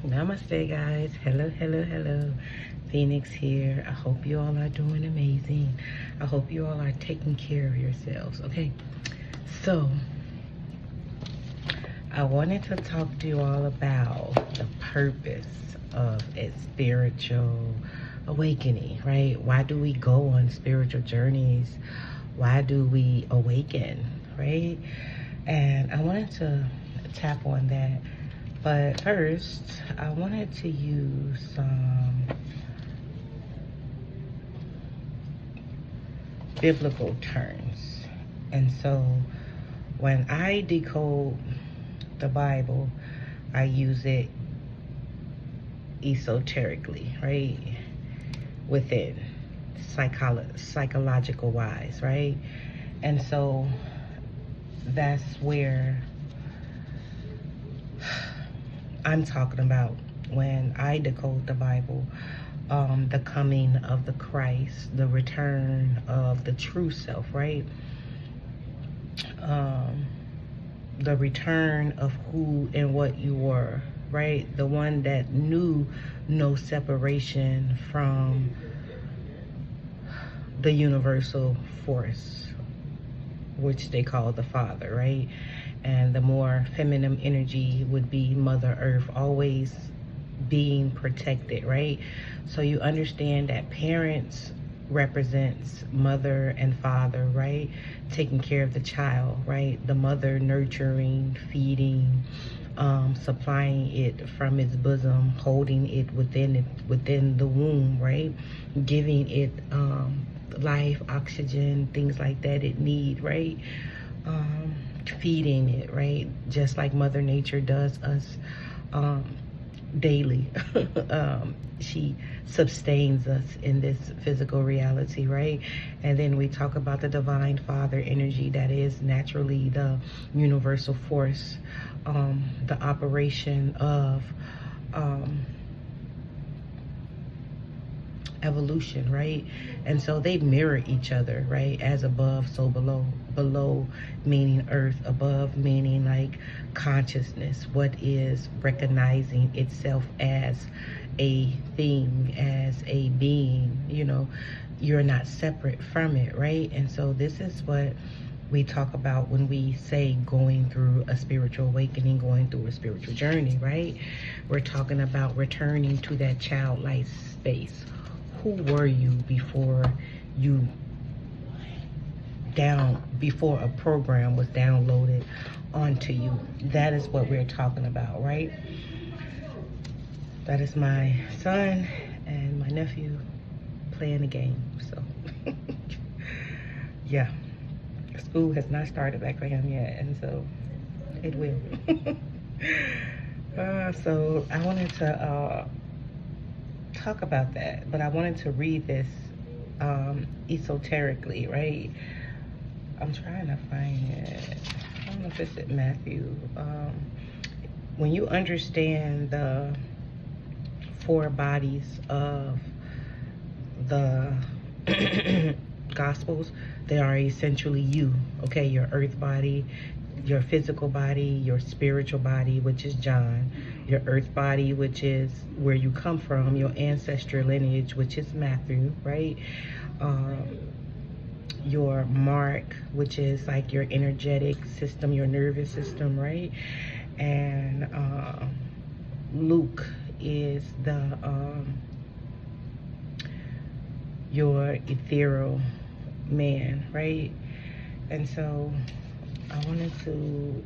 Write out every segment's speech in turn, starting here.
Namaste, guys. Hello, hello, hello. Phoenix here. I hope you all are doing amazing. I hope you all are taking care of yourselves. Okay, so I wanted to talk to you all about the purpose of a spiritual awakening, right? Why do we go on spiritual journeys? Why do we awaken, right? And I wanted to tap on that. But first, I wanted to use some biblical terms. And so when I decode the Bible, I use it esoterically, right? Within psychological wise, right? And so that's where I'm talking about when I decode the Bible, the coming of the Christ, the return of the true self, right? The return of who and what you were, right? The one that knew no separation from the universal force, which they call the Father, right? And the more feminine energy would be Mother Earth, always being protected, right? So you understand that parents represents mother and father, right? Taking care of the child, right? The mother nurturing, feeding, supplying it from its bosom, holding it within the womb, right? Giving it life, oxygen, things like that it need, right? Feeding it, right? Just like Mother Nature does us daily. She sustains us in this physical reality, right? And then we talk about the divine father energy that is naturally the universal force, the operation of evolution, right? And so they mirror each other, right? As above, so below. Below meaning earth, above meaning like consciousness, what is recognizing itself as a thing, as a being, you know, you're not separate from it, right? And so this is what we talk about when we say going through a spiritual awakening, going through a spiritual journey, right? We're talking about returning to that childlike space. Who were you before before a program was downloaded onto you? That is what we're talking about, right? That is my son and my nephew playing the game. So yeah, school has not started back for him yet, and so it will. So I wanted to talk about that, but I wanted to read this esoterically, right? I'm trying to find it. I don't know if it's at Matthew. When you understand the 4 bodies of the Gospels, they are essentially you, okay? Your earth body, your physical body, your spiritual body, which is John, your earth body, which is where you come from, your ancestral lineage, which is Matthew, right? Your mark, which is like your energetic system, your nervous system, right? And Luke is the your ethereal man, right? And so I wanted to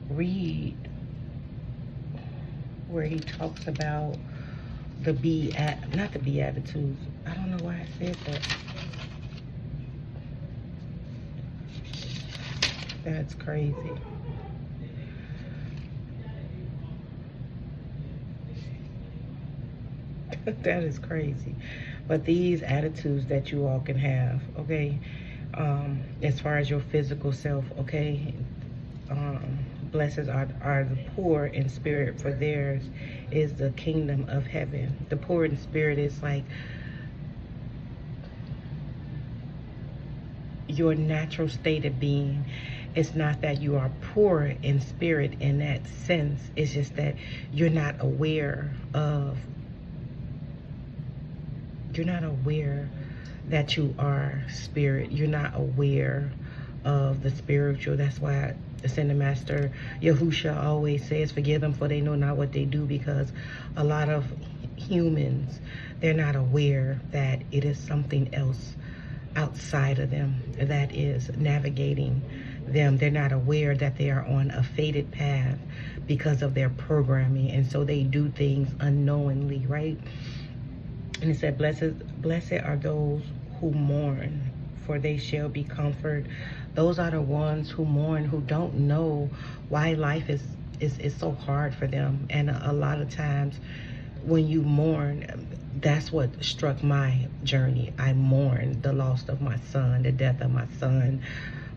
read where he talks about the not the Beatitudes. I don't know why I said that. That's crazy. That is crazy. But these attitudes that you all can have, okay, as far as your physical self, okay, blessed are the poor in spirit, for theirs is the kingdom of heaven. The poor in spirit is like your natural state of being It's not that you are poor in spirit in that sense. It's just that you're not aware that you are spirit. You're not aware of the spiritual. That's why the Ascended Master Yahusha always says, forgive them for they know not what they do, because a lot of humans, they're not aware that it is something else outside of them that is navigating them. They're not aware that they are on a fated path because of their programming, and so they do things unknowingly, right? And it said, blessed are those who mourn, for they shall be comforted. Those are the ones who mourn, who don't know why life is so hard for them. And a lot of times when you mourn, that's what struck my journey. I mourned the loss of my son, the death of my son,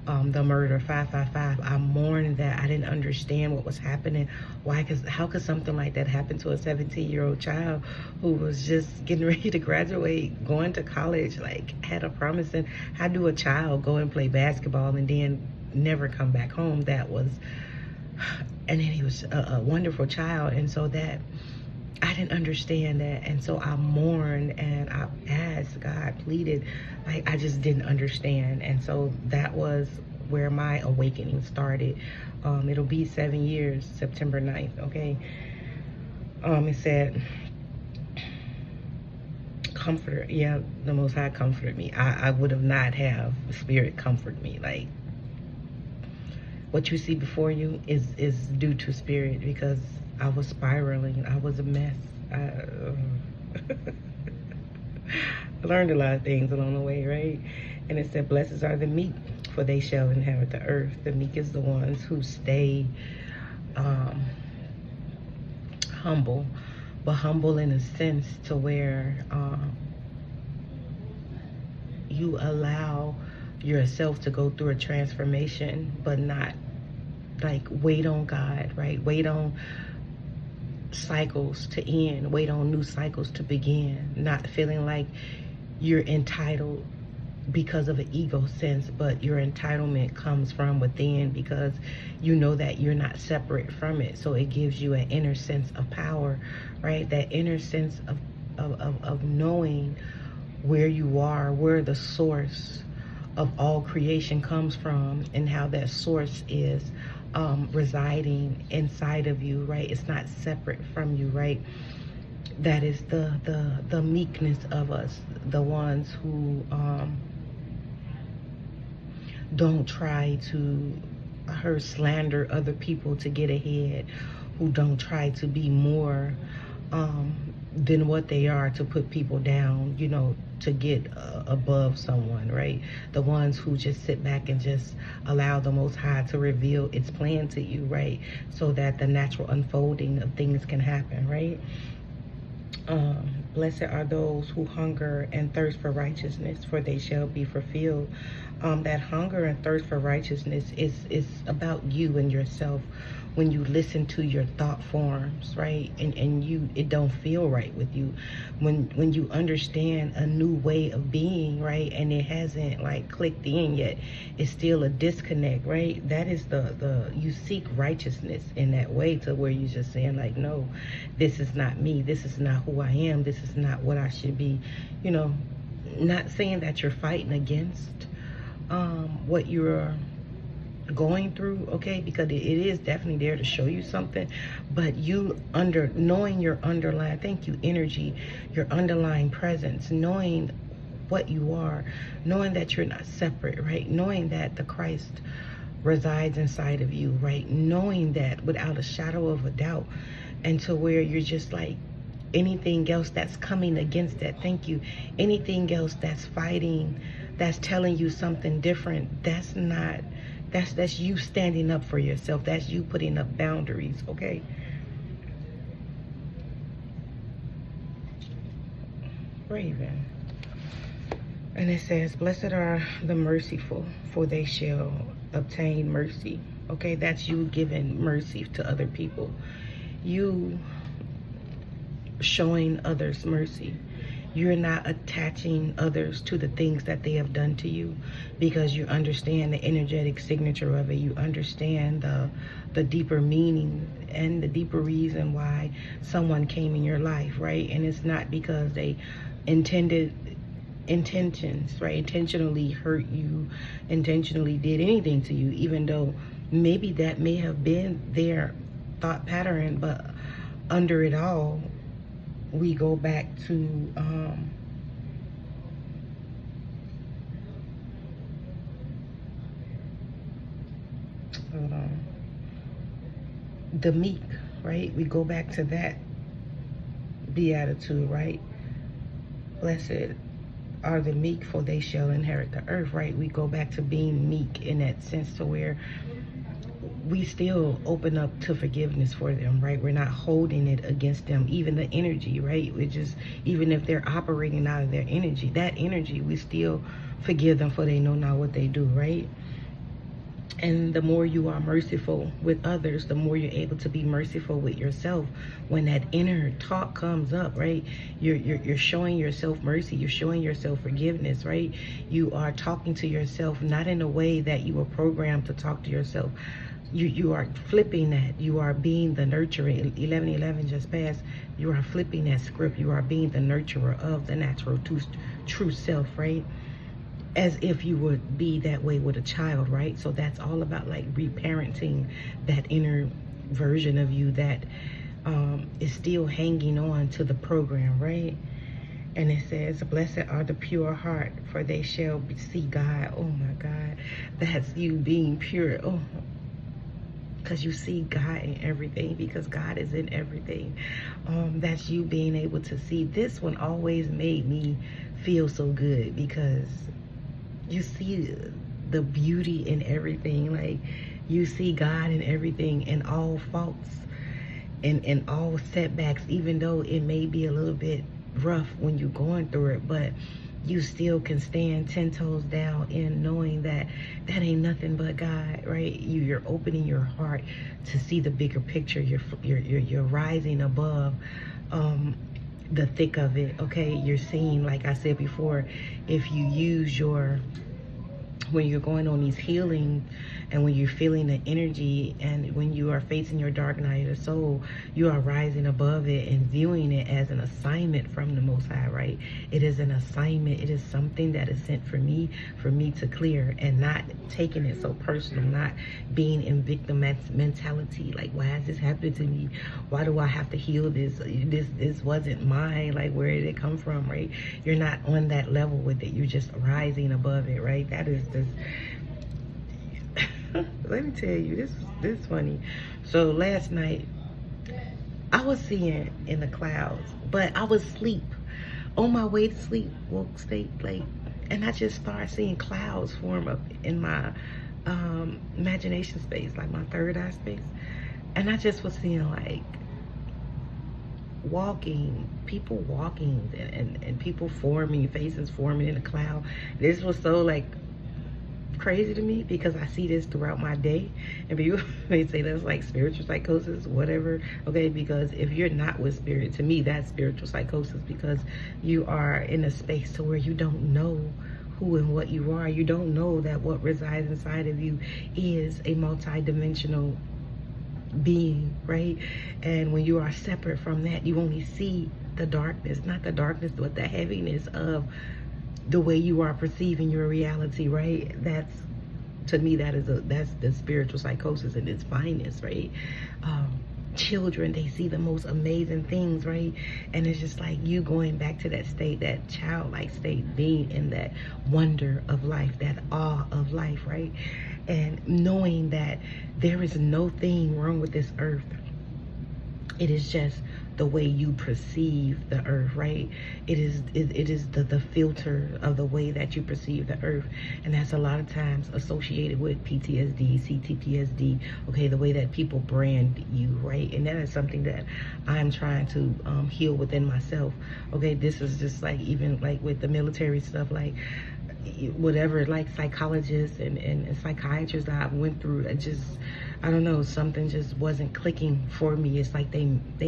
the murder, 555. I mourned that. I didn't understand what was happening. Why? Because how could something like that happen to a 17-year-old child who was just getting ready to graduate, going to college, like had a promise? And how do a child go and play basketball and then never come back home? That was, and then he was a wonderful child. And so that, I didn't understand that, and so I mourned and I asked God, pleaded, like I just didn't understand. And so that was where my awakening started. It'll be 7 years, September 9th, okay? It said, comforter, yeah, the Most High comforted me. I would have not have Spirit comfort me. Like, what you see before you is due to Spirit, because I was spiraling. I was a mess. I learned a lot of things along the way, right? And it said, blessed are the meek, for they shall inherit the earth. The meek is the ones who stay humble, but humble in a sense to where you allow yourself to go through a transformation, but not like wait on God, right? Wait on cycles to end, wait on new cycles to begin, not feeling like you're entitled because of an ego sense, but your entitlement comes from within, because you know that you're not separate from it. So it gives you an inner sense of power, right? That inner sense of knowing where you are, where the source of all creation comes from, and how that source is residing inside of you, right? It's not separate from you, right? That is the meekness of us, the ones who don't try to slander other people to get ahead, who don't try to be more than what they are, to put people down, you know, to get above someone, right? The ones who just sit back and just allow the Most High to reveal its plan to you, right? So that the natural unfolding of things can happen, right? Blessed are those who hunger and thirst for righteousness, for they shall be fulfilled. That hunger and thirst for righteousness is about you and yourself. When you listen to your thought forms, right, and it don't feel right with you, when you understand a new way of being, right, and it hasn't like clicked in yet, it's still a disconnect, right? That is the you seek righteousness in that way, to where you're just saying like, no, this is not me, this is not who I am, this is not what I should be, you know. Not saying that you're fighting against what you're going through, okay, because it is definitely there to show you something, but you knowing your underlying, thank you, energy, your underlying presence, knowing what you are, knowing that you're not separate, right? Knowing that the Christ resides inside of you, right? Knowing that without a shadow of a doubt, and to where you're just like, anything else that's coming against that, thank you, anything else that's fighting, that's telling you something different, that's not, that's you standing up for yourself. That's you putting up boundaries, okay? Raven. And it says, blessed are the merciful, for they shall obtain mercy. Okay, that's you giving mercy to other people. You showing others mercy. You're not attaching others to the things that they have done to you, because you understand the energetic signature of it. You understand the deeper meaning and the deeper reason why someone came in your life, right? And it's not because they intentions, right? Intentionally hurt you, intentionally did anything to you, even though maybe that may have been their thought pattern. But under it all, we go back to hold on, the meek, right? We go back to that beatitude, right? Blessed are the meek, for they shall inherit the earth, right? We go back to being meek in that sense, to where we still open up to forgiveness for them, right? We're not holding it against them, even the energy, right? We just, even if they're operating out of their energy, that energy, we still forgive them, for they know not what they do, right? And the more you are merciful with others, the more you're able to be merciful with yourself. When that inner talk comes up, right, you're showing yourself mercy, you're showing yourself forgiveness, right? You are talking to yourself not in a way that you were programmed to talk to yourself. You are flipping that. You are being the nurturer. 11:11 just passed. You are flipping that script. You are being the nurturer of the natural true self, right? As if you would be that way with a child, right? So that's all about like reparenting that inner version of you that is still hanging on to the program, right? And it says, blessed are the pure heart, for they shall see God. Oh my God, that's you being pure. Oh, because you see God in everything, because God is in everything. That's you being able to see. This one always made me feel so good, because you see the beauty in everything. Like, you see God in everything, and all faults and all setbacks, even though it may be a little bit rough when you're going through it, but you still can stand 10 toes down in knowing that that ain't nothing but God, right? You're opening your heart to see the bigger picture. You're rising above the thick of it, okay? You're seeing, like I said before, if you use when you're going on these healing, and when you're feeling the energy, and when you are facing your dark night of the soul, you are rising above it and viewing it as an assignment from the Most High, right? It is an assignment. It is something that is sent for me to clear, and not taking it so personal, not being in victim mentality. Like, why is this happening to me? Why do I have to heal this? This wasn't mine. Like, where did it come from, right? You're not on that level with it. You're just rising above it, right? That is this. Let me tell you, this is funny. So last night, I was seeing in the clouds, but I was asleep. On my way to sleep, woke state late, and I just started seeing clouds form up in my imagination space, like my third eye space. And I just was seeing like people walking, and people forming, faces forming in the cloud. This was so like crazy to me, because I see this throughout my day, and people may say that's like spiritual psychosis, whatever, okay? Because if you're not with spirit, to me that's spiritual psychosis, because you are in a space to where you don't know who and what you are. You don't know that what resides inside of you is a multi-dimensional being, right? And when you are separate from that, you only see the darkness, not the darkness, but the heaviness of the way you are perceiving your reality, right? That's, to me, that's the spiritual psychosis in its finest, right? Children, they see the most amazing things, right? And it's just like you going back to that state, that childlike state, being in that wonder of life, that awe of life, right? And knowing that there is no thing wrong with this earth. It is just the way you perceive the earth, right? It is the filter of the way that you perceive the earth. And that's a lot of times associated with PTSD, CTPSD, okay, the way that people brand you, right? And that is something that I'm trying to heal within myself, okay? This is just like, even like with the military stuff, like whatever, like psychologists and psychiatrists that I went through, I don't know, something just wasn't clicking for me. It's like they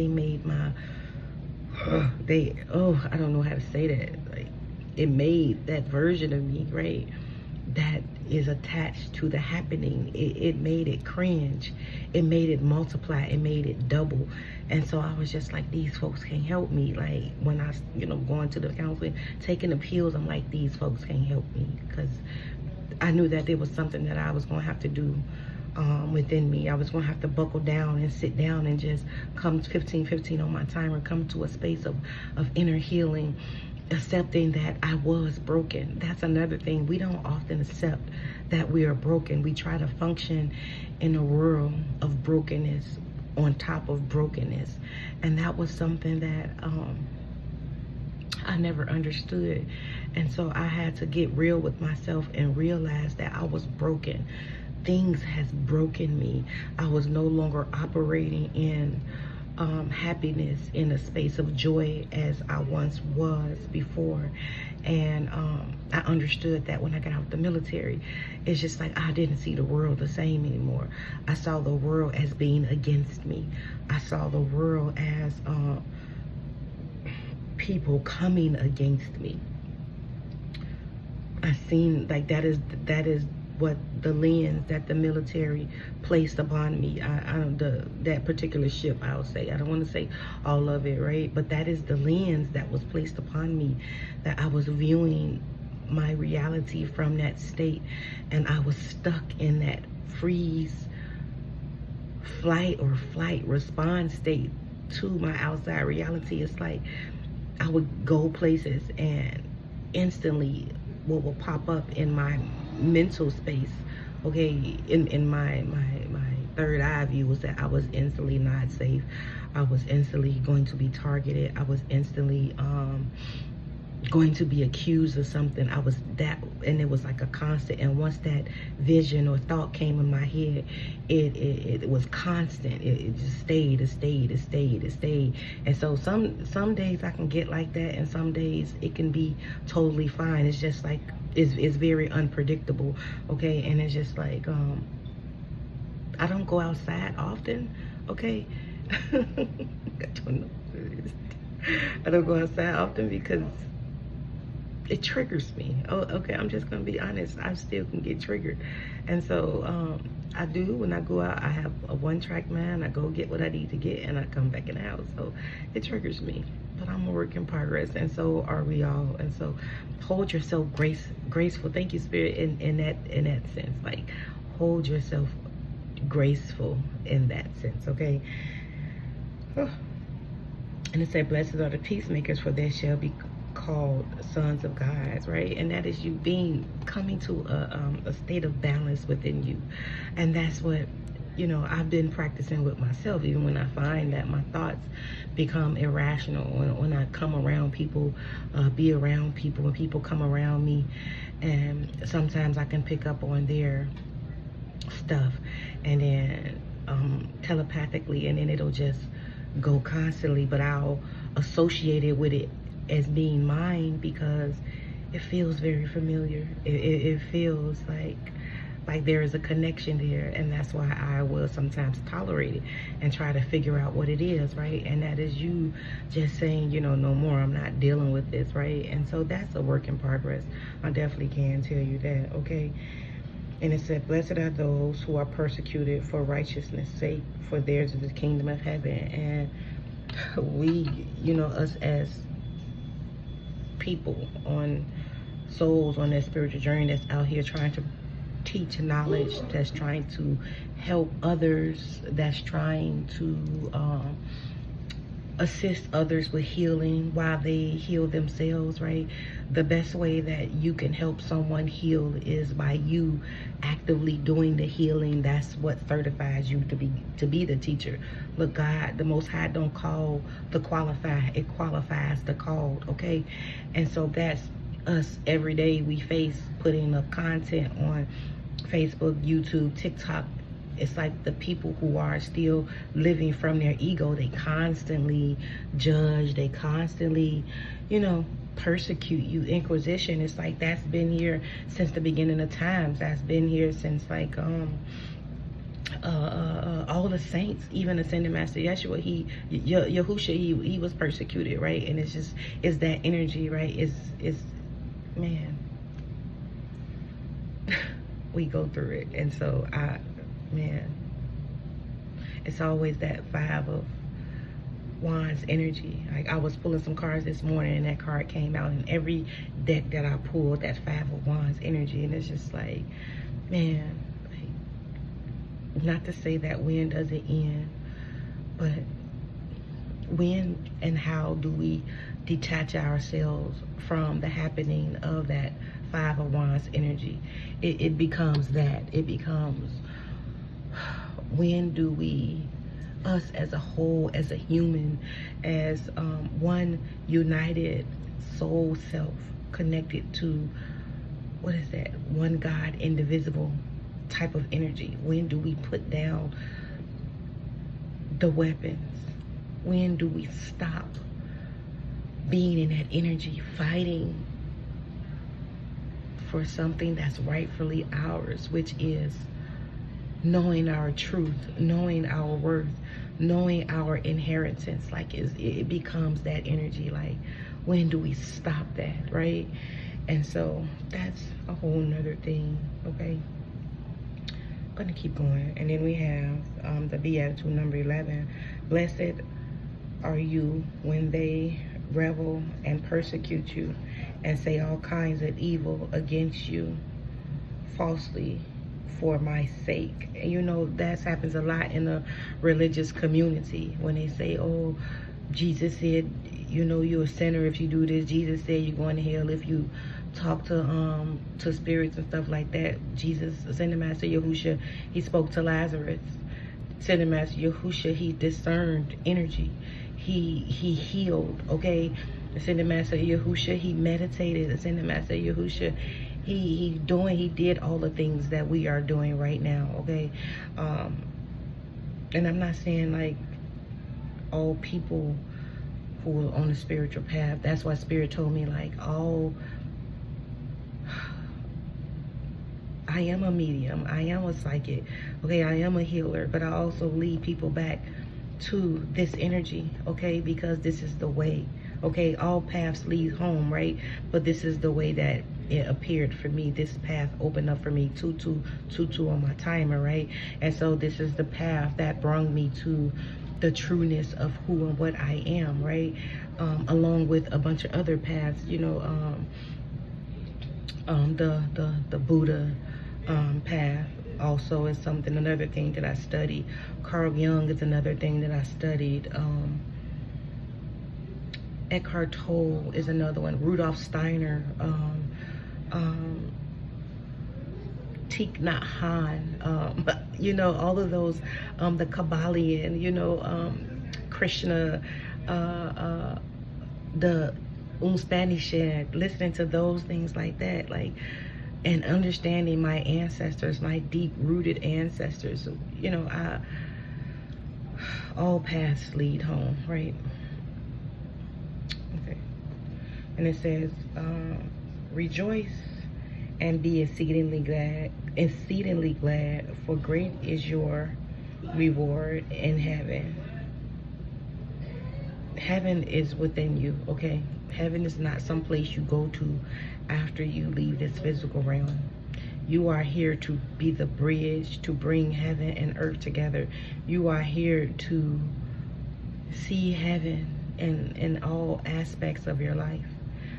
made my I don't know how to say that. Like, it made that version of me, right, that is attached to the happening. It made it cringe. It made it multiply. It made it double. And so I was just like, these folks can't help me. Like, when I, going to the counseling, taking the pills, I'm like, these folks can't help me. Because I knew that there was something that I was going to have to do within me. I was going to have to buckle down and sit down and just come 15-15 on my timer, come to a space of inner healing, accepting that I was broken. That's another thing. We don't often accept that we are broken. We try to function in a world of brokenness on top of brokenness. And that was something that I never understood. And so I had to get real with myself and realize that I was broken. Things has broken me. I was no longer operating in happiness, in a space of joy as I once was before. And I understood that when I got out of the military. It's just like I didn't see the world the same anymore. I saw the world as being against me. I saw the world as people coming against me. I seen like that is what the lens that the military placed upon me. That particular ship, I'll say. I don't want to say all of it, right? But that is the lens that was placed upon me, that I was viewing my reality from that state, and I was stuck in that freeze, flight response state to my outside reality. It's like I would go places and instantly what will pop up in my mental space, okay, in my third eye view, was that I was instantly not safe. I was instantly going to be targeted. I was instantly going to be accused of something. I was that, and it was like a constant. And once that vision or thought came in my head, it was constant. It just stayed. And so some days I can get like that, and some days it can be totally fine. It's just like it's very unpredictable, okay? And it's just like I don't go outside often, okay? I don't go outside often because it triggers me. Oh, okay, I'm just gonna be honest. I still can get triggered. And so I do, when I go out, I have a one-track mind. I go get what I need to get, and I come back in the house. So it triggers me. But I'm a work in progress, and so are we all. And so hold yourself graceful. Thank you, Spirit, in that sense. Like, hold yourself graceful in that sense, okay? And it said, blessed are the peacemakers, for they shall be called sons of God, right? And that is you coming to a state of balance within you. And that's what I've been practicing with myself. Even when I find that my thoughts become irrational, when I come around people, be around people, when people come around me, and sometimes I can pick up on their stuff, and then telepathically, and then it'll just go constantly, but I'll associate it with it as being mine because it feels very familiar. It feels like there is a connection there, and that's why I will sometimes tolerate it and try to figure out what it is, right? And that is you just saying, no more, I'm not dealing with this, right? And so that's a work in progress. I definitely can tell you that, okay? And it said, blessed are those who are persecuted for righteousness' sake, for theirs is the kingdom of heaven. And we, us as people, on souls on that spiritual journey that's out here trying to teach knowledge, that's trying to help others, that's trying to assist others with healing while they heal themselves, right? The best way that you can help someone heal is by you actively doing the healing. That's what certifies you to be the teacher. Look, God, the Most High, don't call the qualified, it qualifies the called, okay? And so that's us every day. We face putting up content on Facebook, YouTube, TikTok. It's like the people who are still living from their ego, they constantly judge, they constantly, persecute you. Inquisition, it's like that's been here since the beginning of times. That's been here since like all the saints, even Ascended Master Yeshua, Yahusha, he was persecuted, right? And it's that energy, right? It's man, we go through it. And so man, it's always that 5 of Wands energy. Like, I was pulling some cards this morning and that card came out, and every deck that I pulled, that 5 of Wands energy. And it's just like, man, like, not to say that when does it end, but when and how do we detach ourselves from the happening of that 5 of Wands energy? It becomes that. It becomes, when do we, us as a whole, as a human, as one united soul self connected to, what is that, one God, indivisible type of energy, when do we put down the weapons? When do we stop being in that energy, fighting for something that's rightfully ours, which is knowing our truth, knowing our worth, knowing our inheritance? Like, it becomes that energy. Like, when do we stop that, right? And so that's a whole nother thing. Okay, I'm gonna keep going. And then we have the Beatitude number 11. Blessed are you when they revel and persecute you and say all kinds of evil against you falsely for my sake. And you know, that happens a lot in the religious community, when they say, oh, Jesus said, you know, you're a sinner if you do this. Jesus said you're going to hell if you talk to spirits and stuff like that. Jesus, Ascended Master Yahusha, he spoke to Lazarus. Ascended Master Yahusha, he discerned energy. He healed, okay? Ascended Master Yahusha, he meditated. Ascended Master Yahusha, he did all the things that we are doing right now, okay? And I'm not saying like all people who are on the spiritual path, that's why Spirit told me, like, I am a medium, I am a psychic, okay, I am a healer, but I also lead people back to this energy, okay, because this is the way, okay? All paths lead home, right? But this is the way that it appeared for me. This path opened up for me, 2222 on my timer, right? And so this is the path that brought me to the trueness of who and what I am, right? Along with a bunch of other paths, you know, the Buddha path also is something, another thing that I studied. Carl Jung is another thing that I studied. Eckhart Tolle is another one. Rudolf Steiner, Thich Nhat Hanh, you know, all of those, the Kabbalion, you know, Krishna, the Spanish, listening to those things like that, like, and understanding my ancestors, my deep-rooted ancestors. You know, all paths lead home, right? Okay. And it says, rejoice and be exceedingly glad, for great is your reward in heaven. Heaven is within you, okay? Heaven is not some place you go to after you leave this physical realm. You are here to be the bridge to bring heaven and earth together. You are here to see heaven in all aspects of your life.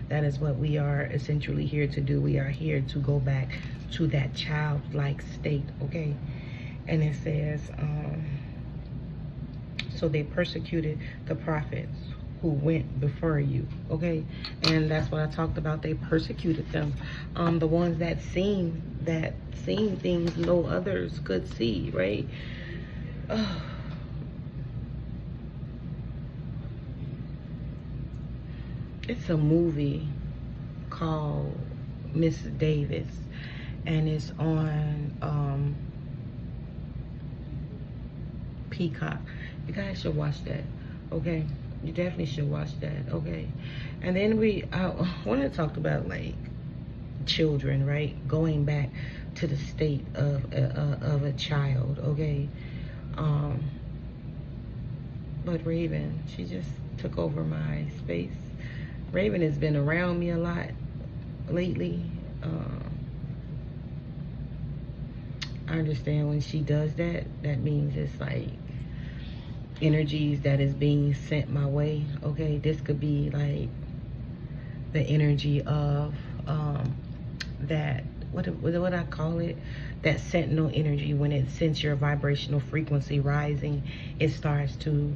That is what we are essentially here to do. We are here to go back to that childlike state, okay? And it says, so they persecuted the prophets who went before you, okay? And that's what I talked about. They persecuted them. The ones that seen things no others could see, right? Oh. It's a movie called Miss Davis, and it's on Peacock. You guys should watch that, okay? You definitely should watch that, okay? And then I want to talk about, like, children, right? Going back to the state of a child, okay? But Raven, she just took over my space. Raven has been around me a lot lately. I understand when she does that, that means it's like energies that is being sent my way, okay? This could be like the energy of that, what I call it, that sentinel energy. When it senses your vibrational frequency rising, it starts to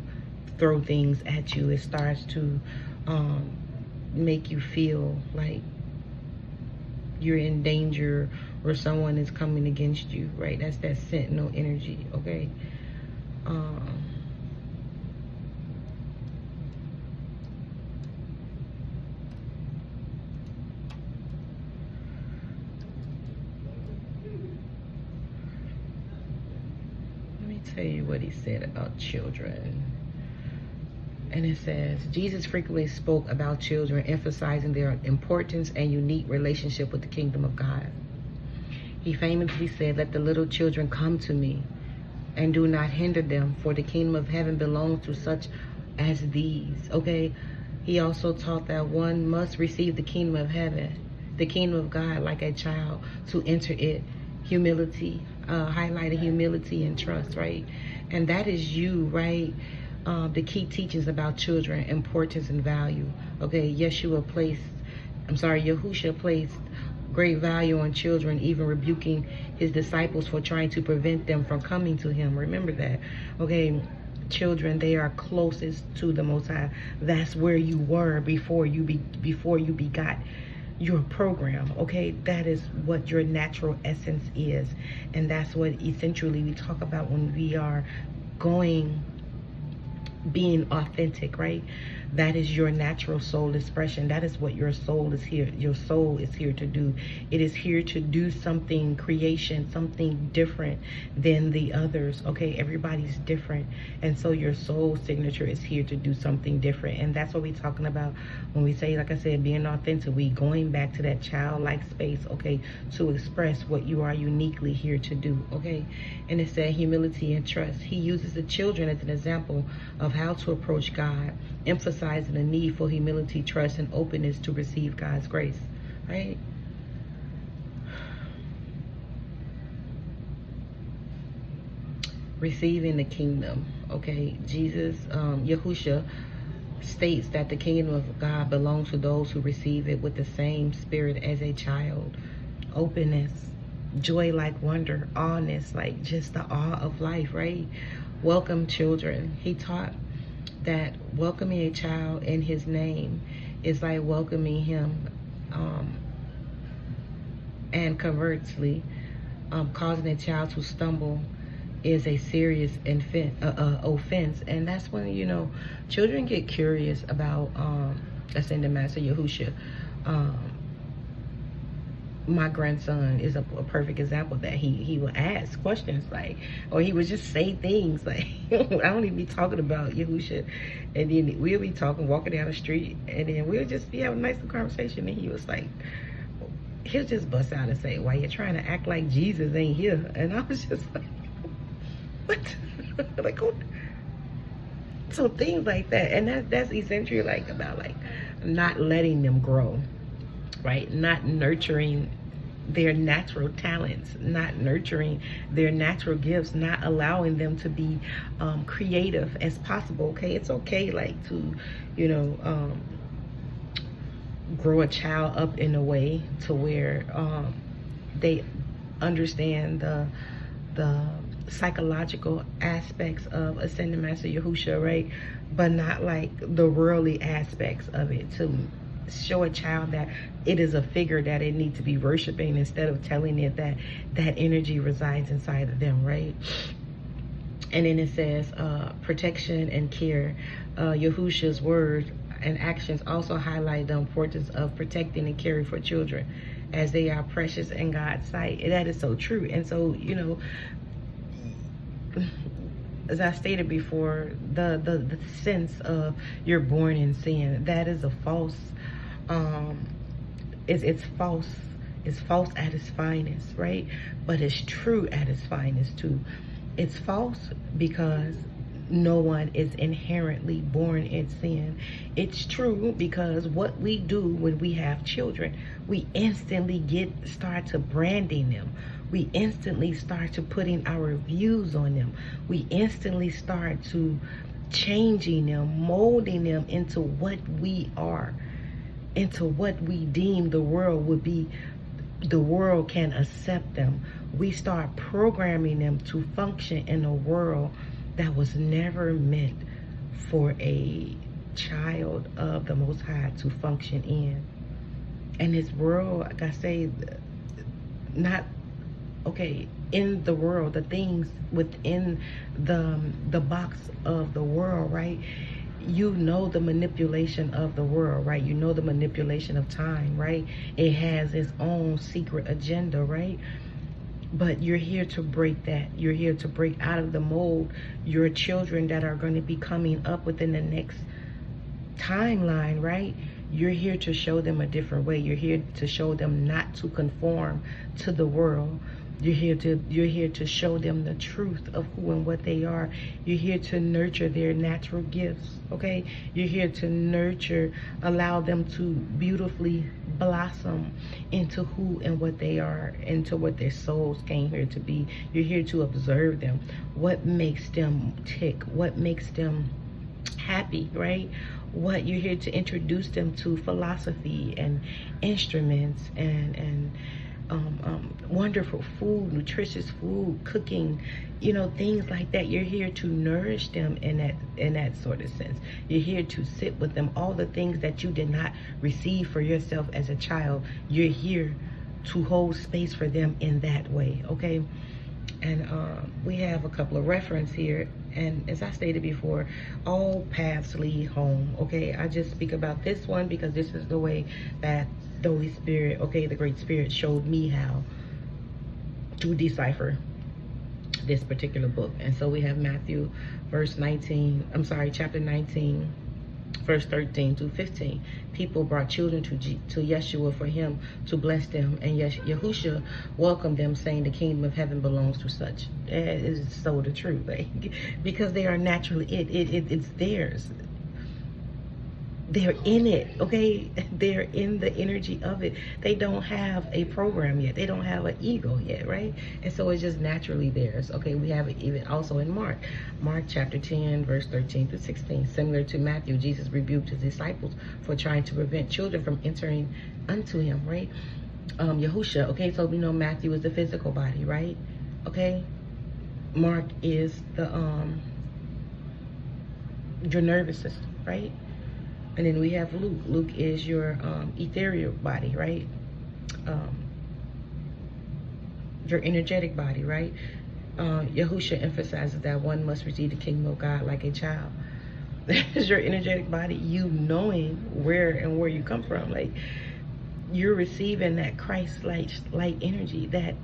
throw things at you. It starts to make you feel like you're in danger or someone is coming against you, right? That's that sentinel energy, okay? Let me tell you what he said about children. And it says, Jesus frequently spoke about children, emphasizing their importance and unique relationship with the kingdom of God. He famously said, "Let the little children come to me, and do not hinder them, for the kingdom of heaven belongs to such as these." Okay? He also taught that one must receive the kingdom of heaven, the kingdom of God, like a child to enter it. Humility, highlighted humility and trust, right? And that is you, right? The key teachings about children, importance and value. Okay, Yahushua placed great value on children, even rebuking his disciples for trying to prevent them from coming to him. Remember that. Okay, children, they are closest to the Most High. That's where you were before you begot your program. Okay, that is what your natural essence is, and that's what essentially we talk about when we are being authentic, right? That is your natural soul expression. That is what your soul is here to do. It is here to do something, creation, something different than the others, okay? Everybody's different, and so your soul signature is here to do something different. And that's what we're talking about when we say, like I said, being authentic. We going back to that childlike space, okay, to express what you are uniquely here to do, okay? And it said humility and trust. He uses the children as an example of how to approach God, emphasizing the need for humility, trust, and openness to receive God's grace, right? Receiving the kingdom, okay? Jesus, Yahushua, states that the kingdom of God belongs to those who receive it with the same spirit as a child. Openness, joy like wonder, awness, like just the awe of life, right? Welcome children. He taught that welcoming a child in his name is like welcoming him, and conversely, causing a child to stumble is a serious offense. And that's when, you know, children get curious about ascended master Yahushua. My grandson is a perfect example of that. He will ask questions, like, or he would just say things like, I don't even be talking about Yahushua, and then we'll be talking, walking down the street, and then we'll just be having a nice conversation, and he was like, he'll just bust out and say, "Why you trying to act like Jesus ain't here?" And I was just like, what? Like, what? So things like that. And that's essentially like about like not letting them grow, right? Not nurturing their natural talents, not nurturing their natural gifts, not allowing them to be creative as possible. Okay, it's okay like to, you know, grow a child up in a way to where they understand the psychological aspects of ascended master Yahushua, right? But not like the worldly aspects of it, to show a child that it is a figure that it needs to be worshiping, instead of telling it that that energy resides inside of them, right? And then it says protection and care. Yahushua's words and actions also highlight the importance of protecting and caring for children, as they are precious in God's sight. And that is so true. And so, you know, as I stated before, the sense of you're born in sin, that is a false, it's false It's false at its finest, right? But it's true at its finest too. It's false because no one is inherently born in sin. It's true because what we do when we have children, we instantly start to branding them. We instantly start to putting our views on them. We instantly start to changing them, molding them into what we are, into what we deem the world would be. The world can accept them. We start programming them to function in a world that was never meant for a child of the Most High to function in. And this world, like I say, not okay, in the world, the things within the box of the world, right? You know the manipulation of the world, right? You know the manipulation of time, right? It has its own secret agenda, right? But you're here to break that. You're here to break out of the mold. Your children that are going to be coming up within the next timeline, right? You're here to show them a different way. You're here to show them not to conform to the world. You're here to show them the truth of who and what they are. You're here to nurture their natural gifts, okay? You're here to nurture, allow them to beautifully blossom into who and what they are, into what their souls came here to be. You're here to observe them. What makes them tick? What makes them happy, right? What you're here to introduce them to philosophy and instruments and wonderful food, nutritious food, cooking, you know, things like that. You're here to nourish them in that sort of sense. You're here to sit with them. All the things that you did not receive for yourself as a child, you're here to hold space for them in that way, okay? And we have a couple of references here, and as I stated before, all paths lead home, okay? I just speak about this one because this is the way that the Holy Spirit, okay, the Great Spirit showed me how to decipher this particular book. And so we have Matthew chapter 19, verse 13 to 15. People brought children to Yeshua for him to bless them, and Yahusha welcomed them, saying, the kingdom of heaven belongs to such. It is so the truth, like, because they are naturally it's theirs. They're in it, okay? They're in the energy of it. They don't have a program yet. They don't have an ego yet, right? And so it's just naturally theirs, okay? We have it even also in Mark chapter 10, verse 13 to 16. Similar to Matthew, Jesus rebuked his disciples for trying to prevent children from entering unto him, right? Yahusha, okay? So we know Matthew is the physical body, right? Okay? Mark is the your nervous system, right? And then we have Luke. Luke is your ethereal body, right? Your energetic body, right? Yahusha emphasizes that one must receive the kingdom of God like a child. There's your energetic body, you knowing where you come from. Like, you're receiving that Christ-like light energy, that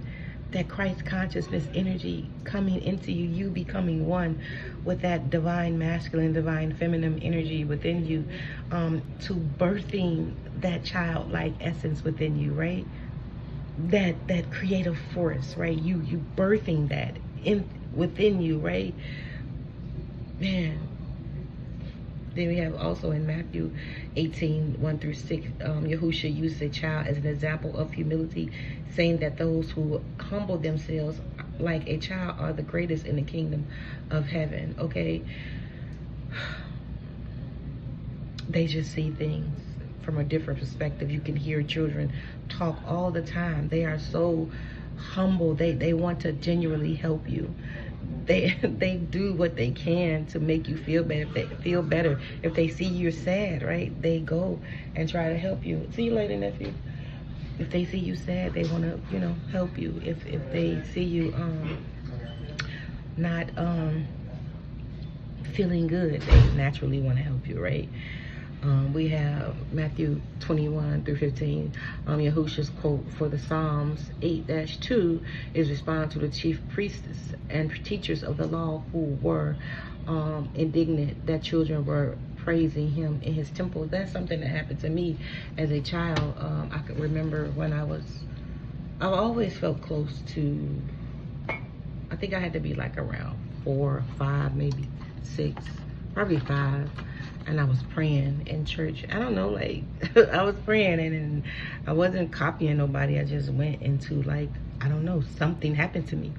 Christ consciousness energy coming into you, you becoming one with that divine masculine, divine feminine energy within you, to birthing that childlike essence within you, right? That creative force, right? You birthing that within you, right? Man. Then we have also in Matthew 18, 1 through 6, Yahusha uses a child as an example of humility, saying that those who humble themselves like a child are the greatest in the kingdom of heaven, okay? They just see things from a different perspective. You can hear children talk all the time. They are so humble. They want to genuinely help you. They do what they can to make you feel better. If they see you're sad, right, they go and try to help you. See you later, nephew. If they see you sad, they want to, you know, help you. If they see you not feeling good, they naturally want to help you, right? We have Matthew 21 through 15. Yahusha's quote for the Psalms 8-2 is respond to the chief priests and teachers of the law who were indignant that children were praising him in his temple. That's something that happened to me as a child. I could remember when I was I've always felt close to, I think I had to be like around 4, 5, maybe 6, probably 5. And I was praying in church. I don't know, like, I was praying and I wasn't copying nobody. I just went into, like, I don't know, something happened to me.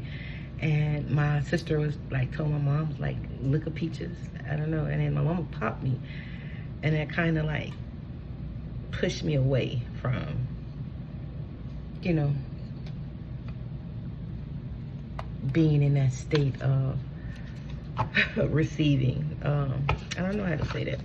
And my sister was like, told my mom, like, look at peaches. I don't know. And then my mama popped me. And that kind of like pushed me away from, you know, being in that state of receiving. I don't know how to say that.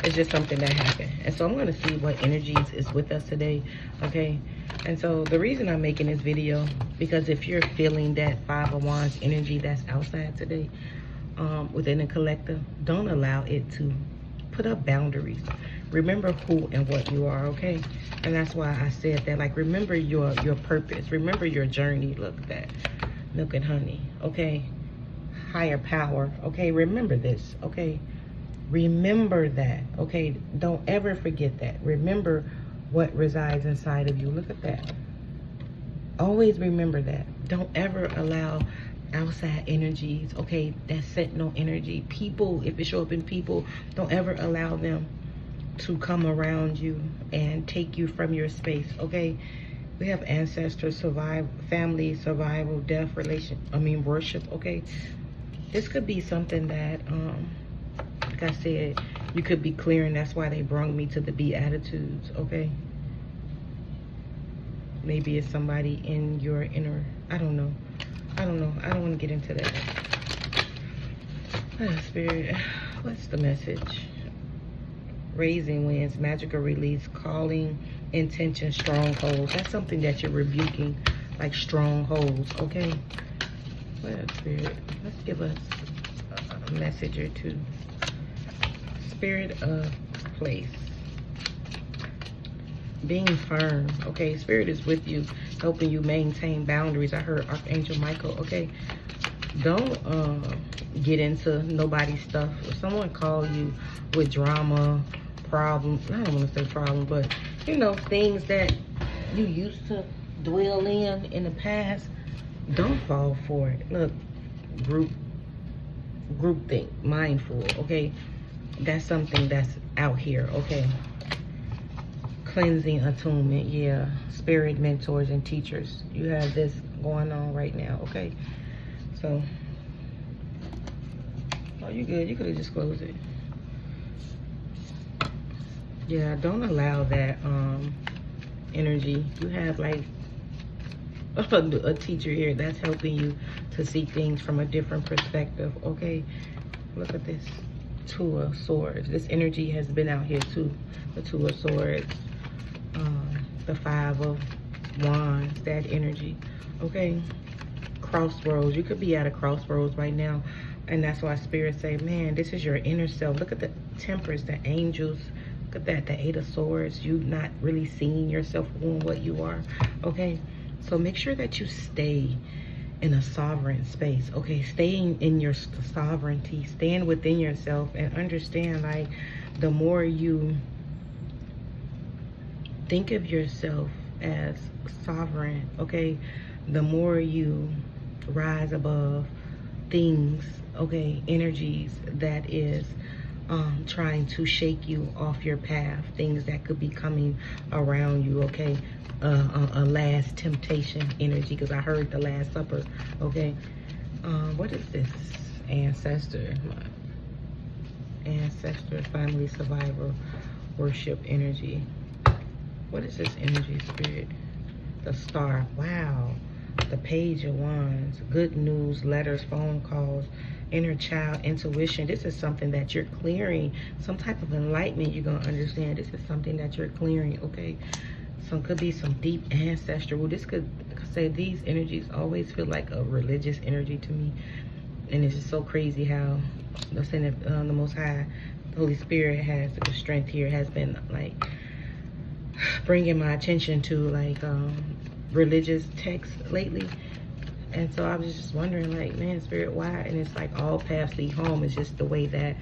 It's just something that happened. And so I'm going to see what energies is with us today, okay? And so the reason I'm making this video, because if you're feeling that 5 of Wands energy that's outside today, within the collective, don't allow it to put up boundaries. Remember who and what you are, okay? And that's why I said that, like, remember your purpose. Remember your journey. Look at that. Milk and honey, okay? Higher power, okay? Remember this, okay? Remember that, okay? Don't ever forget that. Remember what resides inside of you. Look at that. Always remember that. Don't ever allow outside energies, okay? That sentinel energy. People, if it show up in people, don't ever allow them to come around you and take you from your space, okay? We have ancestors, family, survival, death, worship, okay? This could be something that, like I said, you could be clearing. That's why they brought me to the Beatitudes, okay? Maybe it's somebody in your inner, I don't know. I don't want to get into that. Spirit, what's the message? Raising winds, magical release, calling, intention, strongholds. That's something that you're rebuking, like strongholds, okay? Well, Spirit, let's give us a message or two. Spirit of place. Being firm, okay? Spirit is with you, helping you maintain boundaries. I heard Archangel Michael, okay? Don't get into nobody's stuff. If someone calls you with drama, problem, I don't want to say problem, but, you know, things that you used to dwell in the past, don't fall for it. Look, group think, mindful, okay? That's something that's out here, okay? Cleansing, attunement, yeah. Spirit mentors and teachers. You have this going on right now, okay? So, oh, you good. You could have just closed it. Yeah, don't allow that energy. You have like a teacher here that's helping you to see things from a different perspective, okay? Look at this. 2 of Swords. This energy has been out here too. The 2 of Swords. The 5 of Wands. That energy, okay? Crossroads. You could be at a crossroads right now, and that's why Spirit say, man, this is your inner self. Look at the Temperance, the angels. Look at that, the 8 of Swords. You not really seeing yourself on what you are, okay? So make sure that you stay in a sovereign space, okay? Staying in your sovereignty, stand within yourself, and understand, like, the more you think of yourself as sovereign, okay, the more you rise above things, okay, energies that is trying to shake you off your path, things that could be coming around you, okay? A last temptation energy, because I heard the Last Supper, okay? What is this? Ancestor, family, survivor, worship energy. What is this energy, Spirit? The Star. Wow. The Page of Wands. Good news, letters, phone calls, inner child, intuition. This is something that you're clearing. Some type of enlightenment you're going to understand. This is something that you're clearing, okay? So it could be some deep ancestral. Well, this could say these energies always feel like a religious energy to me. And it's just so crazy how the Most High, the Holy Spirit has the strength here, has been like bringing my attention to like religious texts lately. And so I was just wondering, like, man, Spirit, why? And it's like all paths lead home. It's just the way that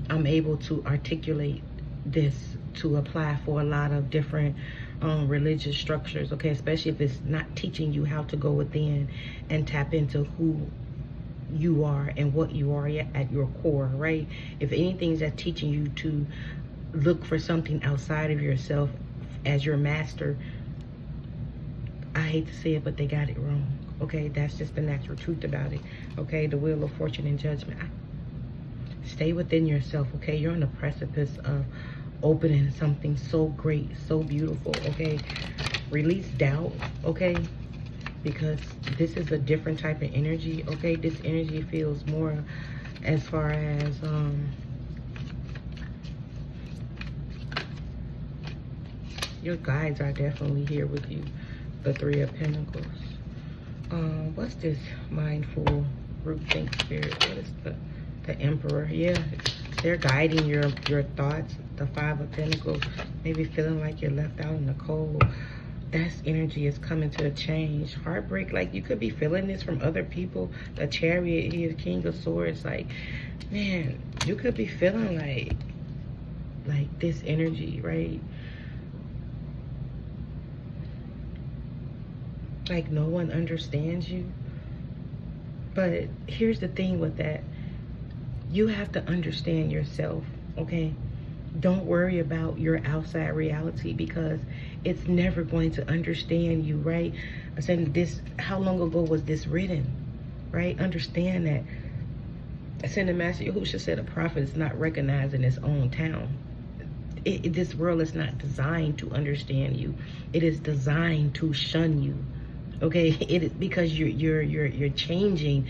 I'm able to articulate this to apply for a lot of different religious structures, okay? Especially if it's not teaching you how to go within and tap into who you are and what you are at your core, right? If anything's that's teaching you to look for something outside of yourself as your master, I hate to say it, but they got it wrong, okay? That's just the natural truth about it, okay? The wheel of fortune and judgment. Stay within yourself, okay? You're on the precipice of opening something so great, so beautiful, okay? Release doubt, okay? Because this is a different type of energy, okay? This energy feels more as far as your guides are definitely here with you. The Three of Pentacles. What's this mindful root think spirit? What is the Emperor? Yeah, they're guiding your thoughts. The Five of Pentacles, maybe feeling like you're left out in the cold. That's energy is coming to a change. Heartbreak, like you could be feeling this from other people. The Chariot here, King of Swords, like, man, you could be feeling like this energy, right? Like no one understands you. But here's the thing with that. You have to understand yourself, okay? Don't worry about your outside reality because it's never going to understand you, right? I said this, how long ago was this written, right? Understand that. I said the Master Yahusha said a prophet is not recognized in his own town. This world is not designed to understand you. It is designed to shun you, okay? It is because you're changing